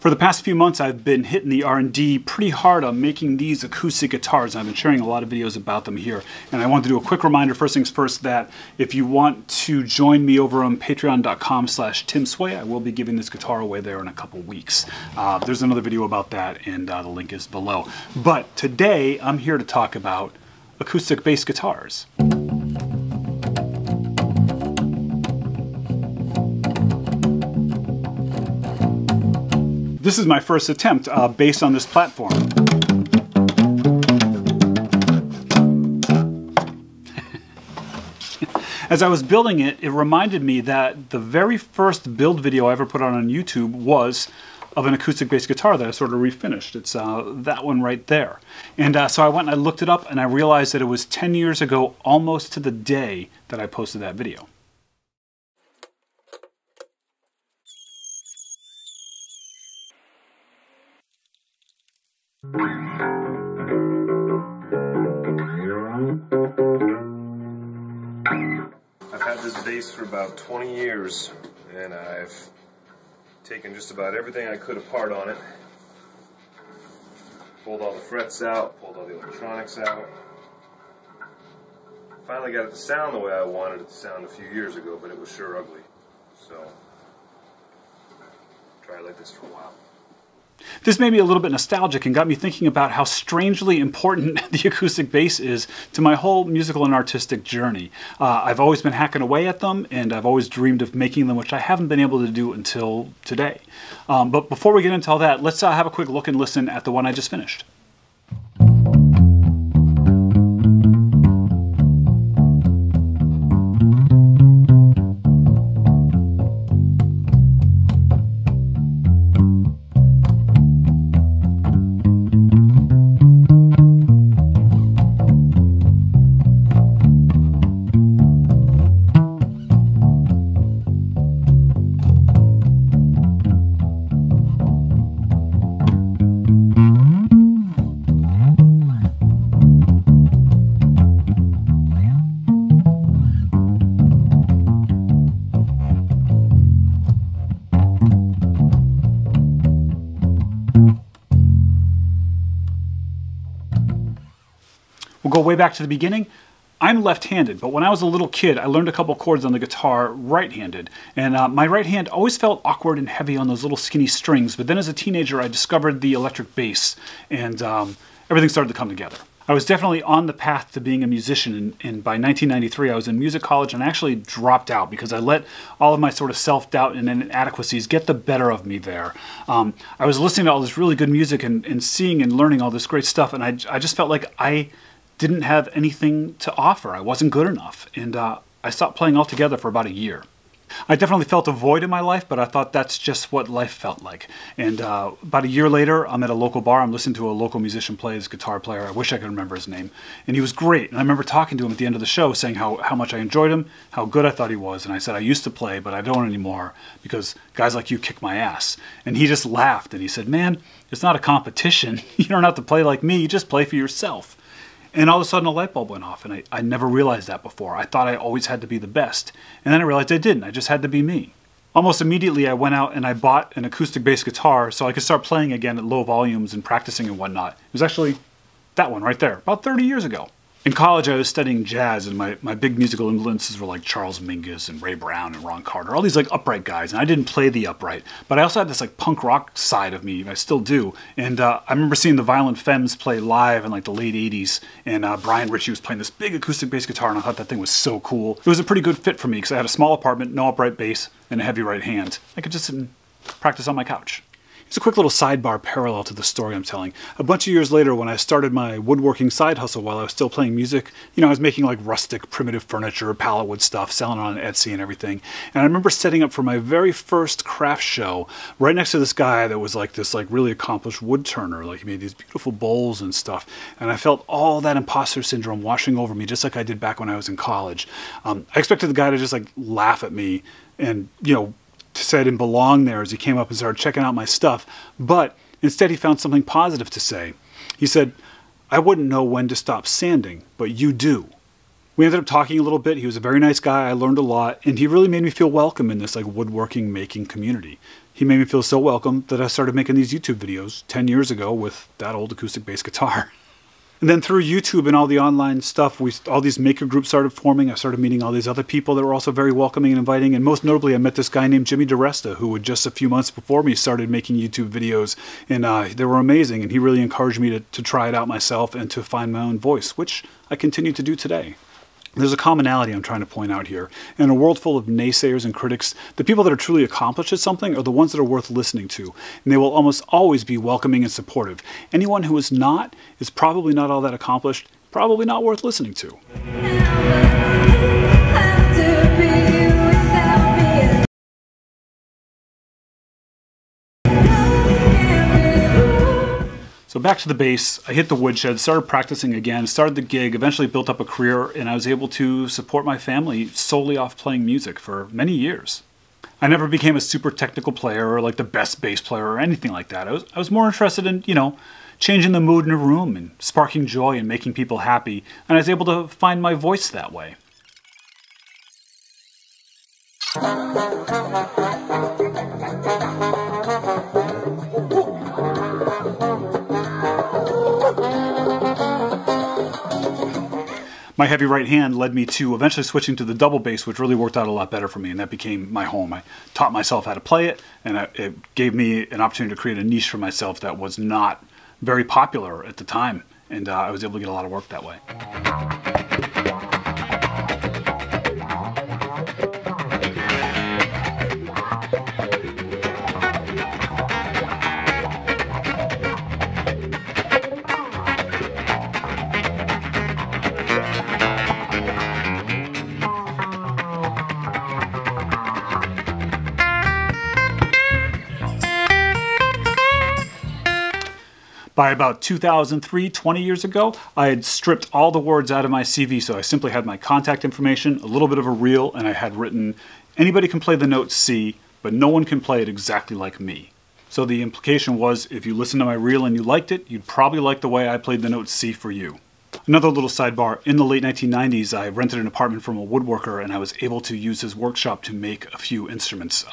For the past few months, I've been hitting the R&D pretty hard on making these acoustic guitars, and I've been sharing a lot of videos about them here. And I wanted to do a quick reminder, first things first, that if you want to join me over on patreon.com/TimSway, I will be giving this guitar away there in a couple weeks. There's another video about that, and the link is below. But today, I'm here to talk about acoustic bass guitars. This is my first attempt based on this platform. As I was building it, it reminded me that the very first build video I ever put on YouTube was of an acoustic bass guitar that I sort of refinished. It's that one right there. And so I went and I looked it up and I realized that it was 10 years ago, almost to the day, that I posted that video. I've had this bass for about 20 years, and I've taken just about everything I could apart on it. Pulled all the frets out, pulled all the electronics out. Finally got it to sound the way I wanted it to sound a few years ago, but it was sure ugly. So, try it like this for a while. This made me a little bit nostalgic and got me thinking about how strangely important the acoustic bass is to my whole musical and artistic journey. I've always been hacking away at them, and I've always dreamed of making them, which I haven't been able to do until today. But before we get into all that, let's have a quick look and listen at the one I just finished. We'll go way back to the beginning. I'm left-handed, but when I was a little kid, I learned a couple chords on the guitar right-handed. And my right hand always felt awkward and heavy on those little skinny strings, but then as a teenager, I discovered the electric bass, and everything started to come together. I was definitely on the path to being a musician, and by 1993, I was in music college and I actually dropped out because I let all of my sort of self-doubt and inadequacies get the better of me there. I was listening to all this really good music and seeing and learning all this great stuff, and I just felt like I didn't have anything to offer. I wasn't good enough, and I stopped playing altogether for about a year. I definitely felt a void in my life, but I thought that's just what life felt like. And about a year later, I'm at a local bar. I'm listening to a local musician play, his guitar player. I wish I could remember his name. And he was great. And I remember talking to him at the end of the show, saying how much I enjoyed him, how good I thought he was. And I said, I used to play, but I don't anymore because guys like you kick my ass. And he just laughed and he said, man, it's not a competition. You don't have to play like me. You just play for yourself. And all of a sudden a light bulb went off, and I never realized that before. I thought I always had to be the best. And then I realized I didn't. I just had to be me. Almost immediately I went out and I bought an acoustic bass guitar so I could start playing again at low volumes and practicing and whatnot. It was actually that one right there, about 30 years ago. In college, I was studying jazz, and my big musical influences were like Charles Mingus and Ray Brown and Ron Carter, all these like upright guys, and I didn't play the upright, but I also had this like punk rock side of me, I still do, and I remember seeing the Violent Femmes play live in like the late 80s, and Brian Ritchie was playing this big acoustic bass guitar, and I thought that thing was so cool. It was a pretty good fit for me, because I had a small apartment, no upright bass, and a heavy right hand. I could just sit and practice on my couch. It's a quick little sidebar parallel to the story I'm telling. A bunch of years later, when I started my woodworking side hustle while I was still playing music, you know, I was making like rustic, primitive furniture, pallet wood stuff, selling on Etsy and everything. And I remember setting up for my very first craft show right next to this guy that was like this like really accomplished wood turner. Like he made these beautiful bowls and stuff. And I felt all that imposter syndrome washing over me, just like I did back when I was in college. I expected the guy to just like laugh at me and, you know, said I didn't belong there as he came up and started checking out my stuff, but instead he found something positive to say. He said, I wouldn't know when to stop sanding, but you do. We ended up talking a little bit. He was a very nice guy. I learned a lot, and he really made me feel welcome in this like woodworking making community. He made me feel so welcome that I started making these YouTube videos 10 years ago with that old acoustic bass guitar. And then through YouTube and all the online stuff, all these maker groups started forming. I started meeting all these other people that were also very welcoming and inviting. And most notably, I met this guy named Jimmy DiResta, who had just a few months before me started making YouTube videos. And they were amazing. And he really encouraged me to try it out myself and to find my own voice, which I continue to do today. There's a commonality I'm trying to point out here. In a world full of naysayers and critics, the people that are truly accomplished at something are the ones that are worth listening to, and they will almost always be welcoming and supportive. Anyone who is not is probably not all that accomplished, probably not worth listening to. So back to the bass, I hit the woodshed, started practicing again, started the gig, eventually built up a career, and I was able to support my family solely off playing music for many years. I never became a super technical player or like the best bass player or anything like that. I was more interested in, changing the mood in a room and sparking joy and making people happy, and I was able to find my voice that way. My heavy right hand led me to eventually switching to the double bass, which really worked out a lot better for me, and that became my home. I taught myself how to play it, and it gave me an opportunity to create a niche for myself that was not very popular at the time, and I was able to get a lot of work that way. By about 2003, 20 years ago, I had stripped all the words out of my CV, so I simply had my contact information, a little bit of a reel, and I had written, anybody can play the note C, but no one can play it exactly like me. So the implication was, if you listened to my reel and you liked it, you'd probably like the way I played the note C for you. Another little sidebar, in the late 1990s, I rented an apartment from a woodworker, and I was able to use his workshop to make a few instruments.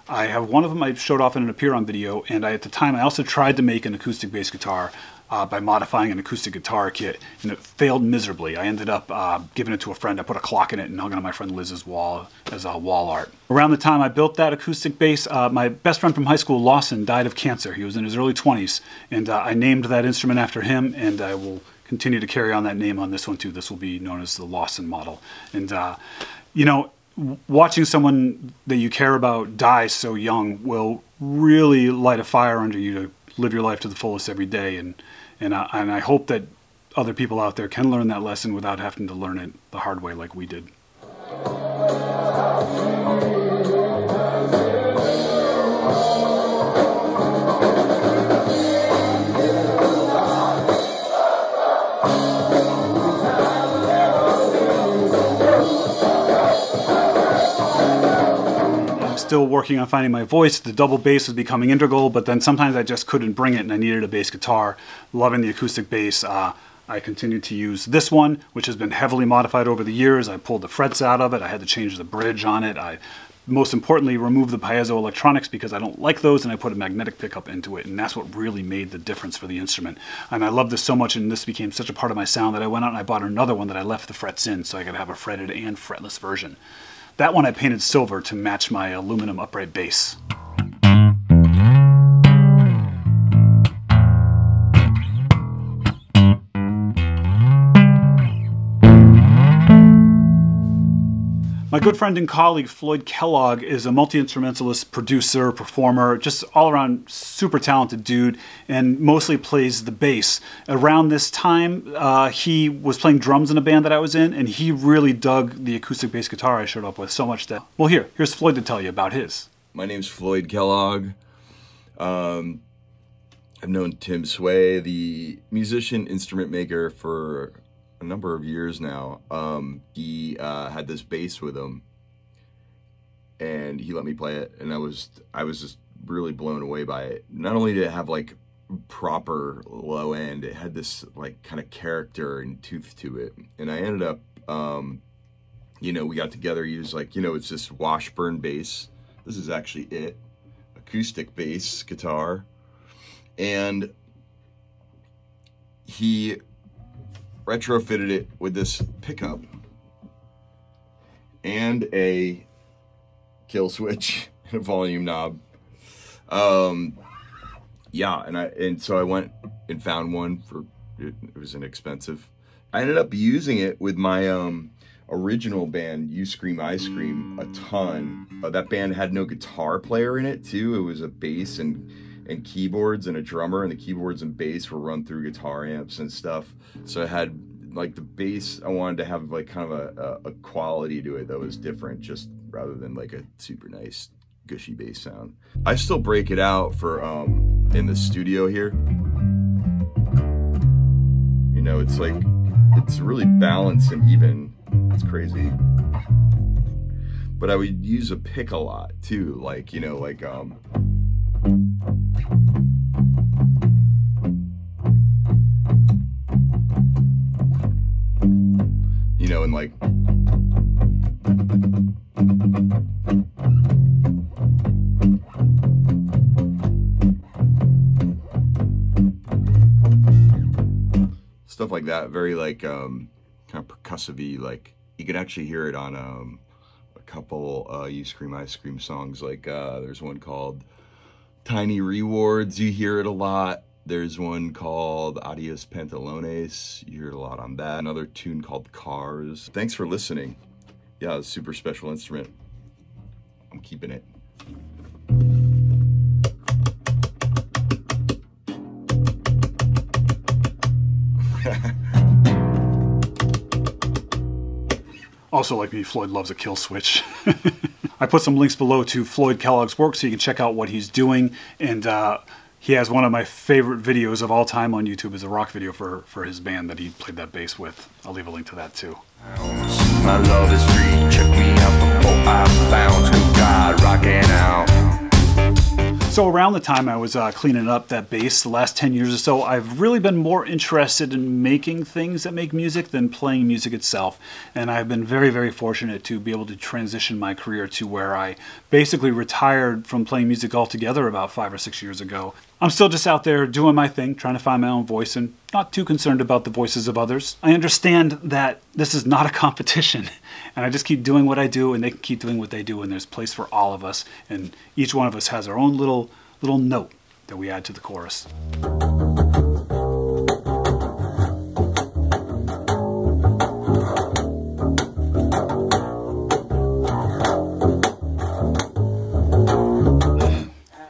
I have one of them I showed off in an appear on video, and at the time I also tried to make an acoustic bass guitar by modifying an acoustic guitar kit, and it failed miserably. I ended up giving it to a friend. I put a clock in it and hung it on my friend Liz's wall as wall art. Around the time I built that acoustic bass, my best friend from high school, Lawson, died of cancer. He was in his early 20s, and I named that instrument after him, and I will continue to carry on that name on this one too. This will be known as the Lawson model. And watching someone that you care about die so young will really light a fire under you to live your life to the fullest every day. And I hope that other people out there can learn that lesson without having to learn it the hard way like we did. Still working on finding my voice. The double bass was becoming integral, but then sometimes I just couldn't bring it and I needed a bass guitar. Loving the acoustic bass, I continued to use this one, which has been heavily modified over the years. I pulled the frets out of it. I had to change the bridge on it. I, most importantly, removed the piezoelectronics because I don't like those, and I put a magnetic pickup into it, and that's what really made the difference for the instrument. And I love this so much, and this became such a part of my sound that I went out and I bought another one that I left the frets in so I could have a fretted and fretless version. That one I painted silver to match my aluminum upright bass. My good friend and colleague Floyd Kellogg is a multi-instrumentalist, producer, performer, just all around super talented dude, and mostly plays the bass. Around this time, he was playing drums in a band that I was in, and he really dug the acoustic bass guitar I showed up with so much that, well, here's Floyd to tell you about his. My name's Floyd Kellogg. I've known Tim Sway, the musician, instrument maker, for a number of years now. He had this bass with him, and he let me play it, and I was just really blown away by it. Not only did it have like proper low end, it had this like kind of character and tooth to it. And I ended up, we got together. He was like, it's this Washburn bass. This is actually it, a acoustic bass guitar, and he retrofitted it with this pickup and a kill switch and a volume knob. Yeah, and so I went and found one for, it was inexpensive. I ended up using it with my original band, You Scream, I Scream, a ton. That band had no guitar player in it too. It was a bass and keyboards and a drummer, and the keyboards and bass were run through guitar amps and stuff. So I had like the bass, I wanted to have like kind of a quality to it that was different, just rather than like a super nice gushy bass sound. I still break it out for in the studio here. You know, it's like, it's really balanced and even. It's crazy. But I would use a pick a lot too, like, you know, like you know, and like stuff like that, very like kind of percussive-y. Like you could actually hear it on a couple You Scream, I Scream songs. Like there's one called Tiny Rewards, you hear it a lot. There's one called Adios Pantalones, you hear it a lot on that. Another tune called Cars. Thanks for listening. Yeah, it's a super special instrument. I'm keeping it. Also, like me, Floyd loves a kill switch. I put some links below to Floyd Kellogg's work so you can check out what he's doing. And he has one of my favorite videos of all time on YouTube, is a rock video for his band that he played that bass with. I'll leave a link to that too. My love is free, check me out before I bounce. Good God, rocking out. So around the time I was cleaning up that bass, the last 10 years or so, I've really been more interested in making things that make music than playing music itself. And I've been very, very fortunate to be able to transition my career to where I basically retired from playing music altogether about 5 or 6 years ago. I'm still just out there doing my thing, trying to find my own voice, and not too concerned about the voices of others. I understand that this is not a competition, and I just keep doing what I do, and they can keep doing what they do, and there's place for all of us, and each one of us has our own little note that we add to the chorus.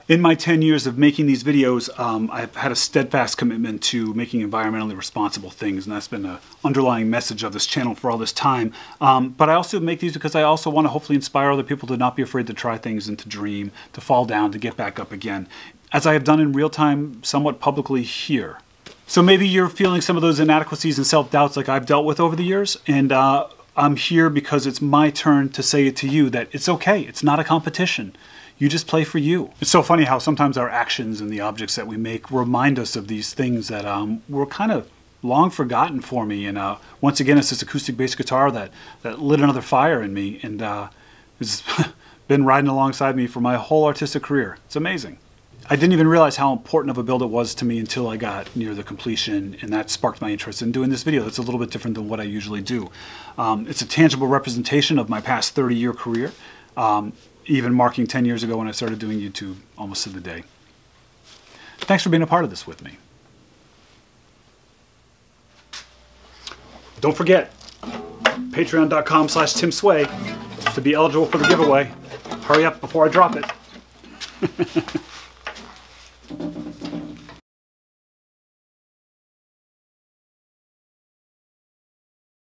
In my 10 years of making these videos, I've had a steadfast commitment to making environmentally responsible things, and that's been an underlying message of this channel for all this time. But I also make these because I also want to hopefully inspire other people to not be afraid to try things and to dream, to fall down, to get back up again, as I have done in real time, somewhat publicly here. So maybe you're feeling some of those inadequacies and self-doubts like I've dealt with over the years, and I'm here because it's my turn to say it to you that it's okay, it's not a competition. You just play for you. It's so funny how sometimes our actions and the objects that we make remind us of these things that were kind of long forgotten for me. And once again, it's this acoustic bass guitar that lit another fire in me, and it's been riding alongside me for my whole artistic career. It's amazing. I didn't even realize how important of a build it was to me until I got near the completion, and that sparked my interest in doing this video. It's a little bit different than what I usually do. It's a tangible representation of my past 30-year career. Even marking 10 years ago when I started doing YouTube, almost to the day. Thanks for being a part of this with me. Don't forget, patreon.com/TimSway to be eligible for the giveaway. Hurry up before I drop it.